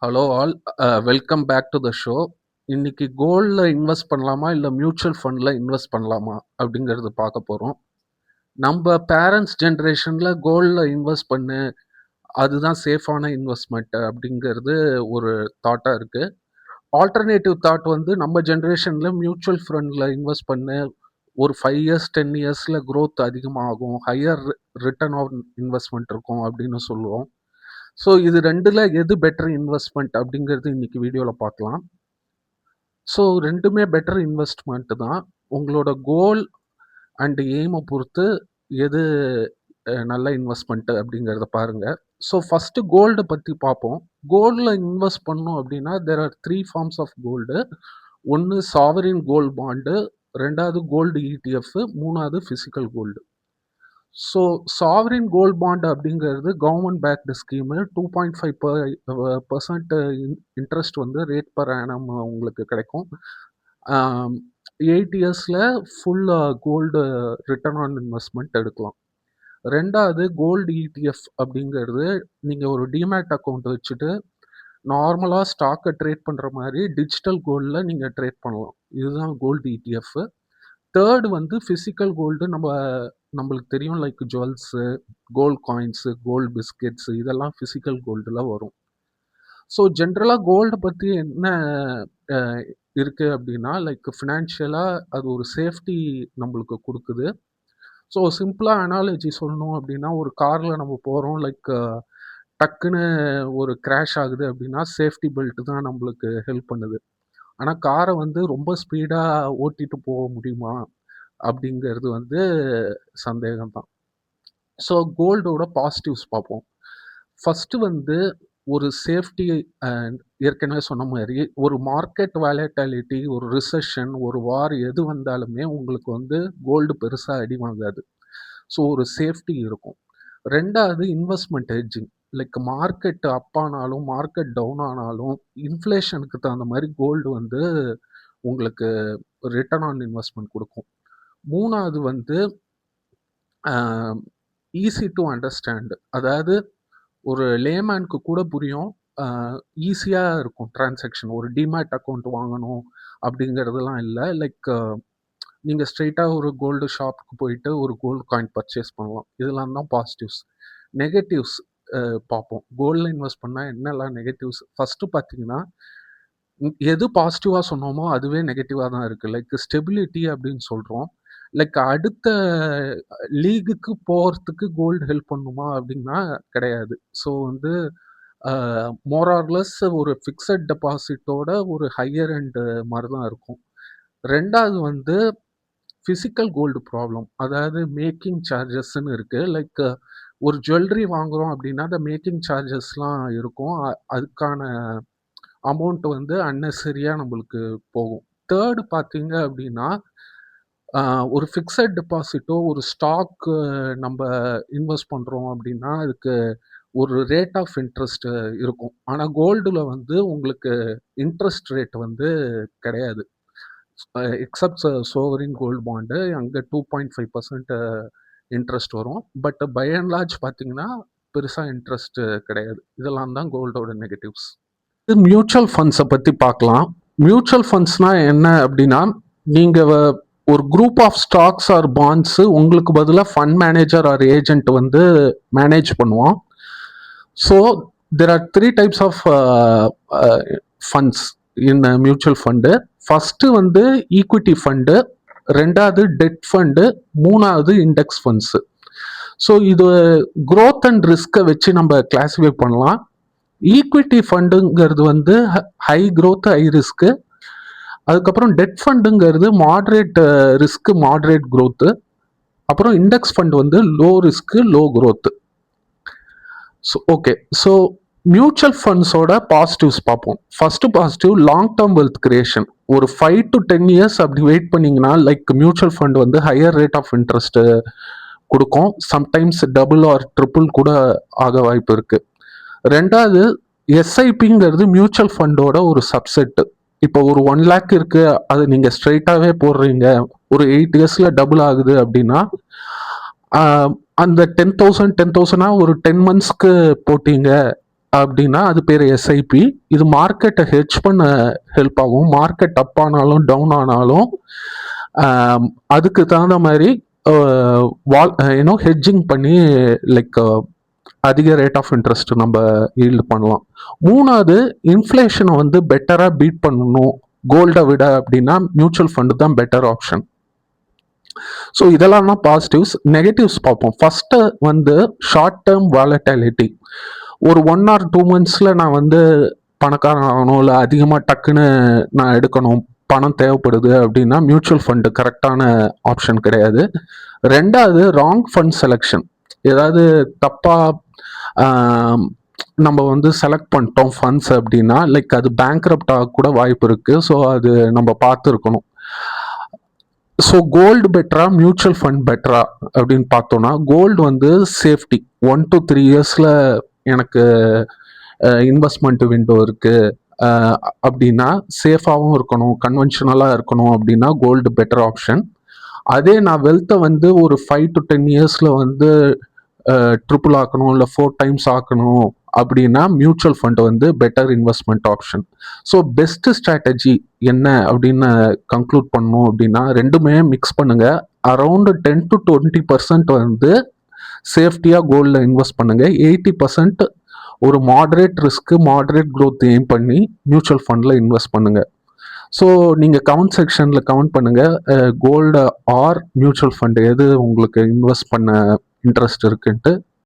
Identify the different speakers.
Speaker 1: Hello all, welcome back to the show. இன்னைக்கு கோல்டில் invest பண்ணலாமா இல்லை மியூச்சுவல் ஃபண்டில் இன்வெஸ்ட் பண்ணலாமா அப்படிங்கிறது பார்க்க போகிறோம். நம்ம பேரண்ட்ஸ் ஜென்ரேஷனில் கோல்டில் இன்வெஸ்ட் பண்ணு, அதுதான் சேஃபான இன்வெஸ்ட்மெண்ட் அப்படிங்கிறது ஒரு தாட்டாக இருக்குது. ஆல்டர்னேட்டிவ் தாட் வந்து நம்ம ஜென்ரேஷனில் மியூச்சுவல் ஃபண்டில் இன்வெஸ்ட் பண்ணு, ஒரு 5 இயர்ஸ் 10 இயர்ஸில் growth அதிகமாகும், ஹையர் ரிட்டர்ன் ஆன் இன்வெஸ்ட்மெண்ட் இருக்கும் அப்படின்னு சொல்லுவோம். ஸோ இது ரெண்டில் எது பெட்டர் இன்வெஸ்ட்மெண்ட் அப்படிங்கிறது இன்னைக்கு வீடியோவில் பார்க்கலாம். ஸோ ரெண்டுமே பெட்டர் இன்வெஸ்ட்மெண்ட் தான். உங்களோட கோல் அண்ட் எய்மை பொறுத்து எது நல்ல இன்வெஸ்ட்மெண்ட் அப்படிங்கிறத பாருங்க. ஸோ ஃபர்ஸ்ட் கோல்டை பற்றி பார்ப்போம். கோல்டில் இன்வெஸ்ட் பண்ணோம் அப்படின்னா there are 3 forms of gold. ஒன்று சாவரின் கோல்டு பாண்டு, ரெண்டாவது கோல்டு ETF, மூணாவது physical gold. So sovereign gold bond அப்படிங்கிறது கவர்மெண்ட் பேக்டு ஸ்கீமு. 2.5% இன்ட்ரெஸ்ட் வந்து ரேட் பர் ஆனம் உங்களுக்கு கிடைக்கும். 8 இயர்ஸில் full gold return on investment எடுக்கலாம். ரெண்டாவது கோல்டு ETF அப்படிங்கிறது நீங்கள் ஒரு டிமேட் அக்கௌண்ட் வச்சுட்டு நார்மலாக ஸ்டாக்கை ட்ரேட் பண்ணுற மாதிரி டிஜிட்டல் கோல்டில் நீங்கள் ட்ரேட் பண்ணலாம். இதுதான் கோல்டு ETF. தேர்டு வந்து ஃபிசிக்கல் கோல்டு. நம்மளுக்கு தெரியும், like jewels, gold coins, gold biscuits, இதெல்லாம் ஃபிசிக்கல் கோல்டில் வரும். ஸோ ஜென்ரலாக கோல்டை பற்றி என்ன இருக்குது அப்படின்னா, லைக் ஃபினான்ஷியலாக அது ஒரு சேஃப்டி நம்மளுக்கு கொடுக்குது. ஸோ சிம்பிளாக அனாலஜி சொல்லணும் அப்படின்னா, ஒரு காரில் நம்ம போகிறோம், லைக் டக்குன்னு ஒரு கிராஷ் ஆகுது அப்படின்னா சேஃப்டி பெல்ட் தான் நம்மளுக்கு ஹெல்ப் பண்ணுது. ஆனால் காரை வந்து ரொம்ப ஸ்பீடாக ஓட்டிட்டு போக முடியுமா அப்படிங்கிறது வந்து சந்தேகம்தான். ஸோ கோல்டோட பாசிட்டிவ்ஸ் பார்ப்போம். ஃபஸ்ட்டு வந்து ஒரு சேஃப்டி. ஏற்கனவே சொன்ன மாதிரி ஒரு மார்க்கெட் வேலட்டாலிட்டி, ஒரு ரிசெஷன், ஒரு வார் எது வந்தாலுமே உங்களுக்கு வந்து கோல்டு பெருசாக அடி வாங்காது. ஸோ ஒரு சேஃப்டி இருக்கும். ரெண்டாவது இன்வெஸ்ட்மெண்ட் ஹெட்ஜிங். லைக் மார்க்கெட் அப் ஆனாலும் மார்க்கெட் டவுன் ஆனாலும் இன்ஃப்ளேஷனுக்கு தகுந்த மாதிரி கோல்டு வந்து உங்களுக்கு ரிட்டர்ன் ஆன் இன்வெஸ்ட்மெண்ட் கொடுக்கும். மூணாவது வந்து ஈஸி டு அண்டர்ஸ்டாண்ட். அதாவது ஒரு லேமேனுக்கு கூட புரியும், ஈஸியாக இருக்கும் டிரான்சாக்ஷன். ஒரு டிமேட் அக்கௌண்ட் வாங்கணும் அப்படிங்கிறதுலாம் இல்லை. லைக் நீங்கள் ஸ்ட்ரெயிட்டாக ஒரு கோல்டு ஷாப்புக்கு போயிட்டு ஒரு கோல்டு காயின் பர்ச்சேஸ் பண்ணலாம். இதெல்லாம் தான் பாசிட்டிவ்ஸ். நெகட்டிவ்ஸ் பார்ப்போம். கோல்டில் இன்வெஸ்ட் பண்ணால் என்னெல்லாம் நெகட்டிவ்ஸ். ஃபஸ்ட்டு பார்த்தீங்கன்னா, எது பாசிட்டிவாக சொன்னோமோ அதுவே நெகட்டிவாக தான் இருக்குது. லைக் ஸ்டெபிலிட்டி அப்படின்னு சொல்கிறோம். லைக் அடுத்த லீகுக்கு போகிறதுக்கு கோல்டு ஹெல்ப் பண்ணுமா அப்படின்னா கிடையாது. ஸோ வந்து மோரார்லெஸ் ஒரு ஃபிக்ஸட் டெபாசிட்டோட ஒரு ஹையர் அண்ட் மாதிரி தான் இருக்கும். ரெண்டாவது வந்து ஃபிசிக்கல் கோல்டு ப்ராப்ளம். அதாவது மேக்கிங் சார்ஜஸ்ன்னு இருக்குது. லைக் ஒரு ஜுவல்லரி வாங்குகிறோம் அப்படின்னா அந்த மேக்கிங் சார்ஜஸ்லாம் இருக்கும். அதுக்கான அமௌண்ட் வந்து அன்னெசரியாக நம்மளுக்கு போகும். தேர்டு பார்த்தீங்க அப்படின்னா, ஒரு ஃபிக்ஸட் டெபாசிட்டோ ஒரு ஸ்டாக்கு நம்ம இன்வெஸ்ட் பண்ணுறோம் அப்படின்னா அதுக்கு ஒரு ரேட் ஆஃப் இன்ட்ரெஸ்ட் இருக்கும். ஆனால் கோல்டில் வந்து உங்களுக்கு இன்ட்ரெஸ்ட் ரேட் வந்து கிடையாது. எக்ஸப்ட் சோவரின் கோல்டு பாண்டு, அங்கே 2.5% இன்ட்ரெஸ்ட் வரும். பட் பை அண்ட் லார்ஜ் பார்த்தீங்கன்னா பெருசாக இன்ட்ரெஸ்ட் கிடையாது. இதெல்லாம் தான் கோல்டோட நெகட்டிவ்ஸ். மியூச்சுவல் ஃபண்ட்ஸை பற்றி பார்க்கலாம். மியூச்சுவல் ஃபண்ட்ஸ்னால் என்ன அப்படின்னா, நீங்கள் ஒரு group of stocks or bonds உங்களுக்கு பதிலாக ஃபண்ட் மேனேஜர் ஆர் ஏஜென்ட் வந்து மேனேஜ் பண்ணுவோம். So there are 3 types of funds in mutual fund. First வந்து ஈக்விட்டி ஃபண்டு, ரெண்டாவது டெட் ஃபண்டு, மூணாவது இண்டெக்ஸ் ஃபண்ட்ஸு. ஸோ இது க்ரோத் அண்ட் ரிஸ்க்கை வச்சு நம்ம கிளாஸிஃபை பண்ணலாம். ஈக்விட்டி ஃபண்டுங்கிறது வந்து ஹை க்ரோத் ஹை ரிஸ்க்கு. அதுக்கப்புறம் டெட் ஃபண்டுங்கிறது மாட்ரேட் ரிஸ்க்கு மாட்ரேட் க்ரோத்து. அப்புறம் இண்டெக்ஸ் ஃபண்ட் வந்து low risk low growth. So okay, so mutual ஃபண்ட்ஸோட positives பார்ப்போம். First positive long term wealth creation. ஒரு 5 to 10 இயர்ஸ் அப்படி வெயிட் பண்ணிங்கன்னா லைக் மியூச்சுவல் ஃபண்ட் வந்து higher rate of interest கொடுக்கும். Sometimes double R triple கூட ஆக வாய்ப்பு இருக்குது. ரெண்டாவது எஸ்ஐபிங்கிறது மியூச்சுவல் ஃபண்டோட ஒரு சப்செட்டு. இப்போ ஒரு 1 lakh இருக்கு, அது நீங்கள் ஸ்ட்ரைட்டாகவே போடுறீங்க, ஒரு 8 இயர்ஸில் டபுள் ஆகுது அப்படின்னா அந்த 10,000 ஒரு 10 monthsக்கு போட்டீங்க அப்படின்னா அது பேர் எஸ்ஐபி. இது மார்க்கெட்டை ஹெட்ஜ் பண்ண ஹெல்ப் ஆகும். மார்க்கெட் அப் ஆனாலும் டவுன் ஆனாலும் ஆம், அதுக்கு தகுந்த மாதிரி ஹெட்ஜிங் பண்ணி லைக் அதிக ரேட் ஆஃப் இன்ட்ரெஸ்ட் நம்ம ஈல்டு பண்ணலாம். மூணாவது, இன்ஃப்ளேஷனை வந்து பெட்டராக பீட் பண்ணணும் கோல்டை விட அப்படின்னா மியூச்சுவல் ஃபண்டு தான் பெட்டர் ஆப்ஷன். ஸோ இதெல்லாம் தான் பாசிட்டிவ்ஸ். நெகட்டிவ்ஸ் பார்ப்போம். ஃபர்ஸ்ட் வந்து ஷார்ட் டேர்ம் வாலட்டிலிட்டி. ஒரு 1 or 2 monthsல நான் வந்து பணக்காரன் ஆகணும், இல்லை அதிகமாக டக்குன்னு நான் எடுக்கணும், பணம் தேவைப்படுது அப்படின்னா மியூச்சுவல் ஃபண்டு கரெக்டான ஆப்ஷன் கிடையாது. ரெண்டாவது, ராங் ஃபண்ட் செலெக்ஷன். ஏதாவது தப்பா நம்ம வந்து செலக்ட் பண்ணிட்டோம் ஃபண்ட்ஸ் அப்படின்னா லைக் அது பேங்க்ரப்ட் ஆக கூட வாய்ப்பு இருக்கு. ஸோ அது நம்ம பார்த்துருக்கணும். ஸோ கோல்டு பெட்டரா மியூச்சுவல் ஃபண்ட் பெட்டரா அப்படின்னு பார்த்தோம்னா கோல்டு வந்து சேஃப்டி. 1 to 3 yearsல எனக்கு இன்வெஸ்ட்மெண்ட் விண்டோ இருக்கு அப்படின்னா சேஃபாகவும் இருக்கணும், கன்வென்ஷனலாக இருக்கணும் அப்படின்னா கோல்டு பெட்டர் ஆப்ஷன். அதே நான் வெல்த்தை வந்து ஒரு 5 to 10 yearsல வந்து ட்ரிபிள் ஆக்கணும், இல்லை 4 times ஆக்கணும் அப்படின்னா மியூச்சுவல் ஃபண்ட் வந்து better investment option. So best strategy என்ன அப்படின்னு கன்க்ளூட் பண்ணணும் அப்படின்னா ரெண்டுமே மிக்ஸ் பண்ணுங்க. அரௌண்ட் 10 to 20% வந்து சேஃப்டியாக கோல்டில் இன்வெஸ்ட் பண்ணுங்க. 80% ஒரு moderate risk moderate growth aim பண்ணி மியூச்சுவல் ஃபண்டில் இன்வெஸ்ட் பண்ணுங்க. ஸோ நீங்கள் கமெண்ட் செக்ஷனில் கமெண்ட் பண்ணுங்க கோல்டு ஆர் மியூச்சுவல் ஃபண்ட் எது உங்களுக்கு இன்வெஸ்ட் பண்ண இன்ட்ரெஸ்ட் இருக்குன்ட்டு.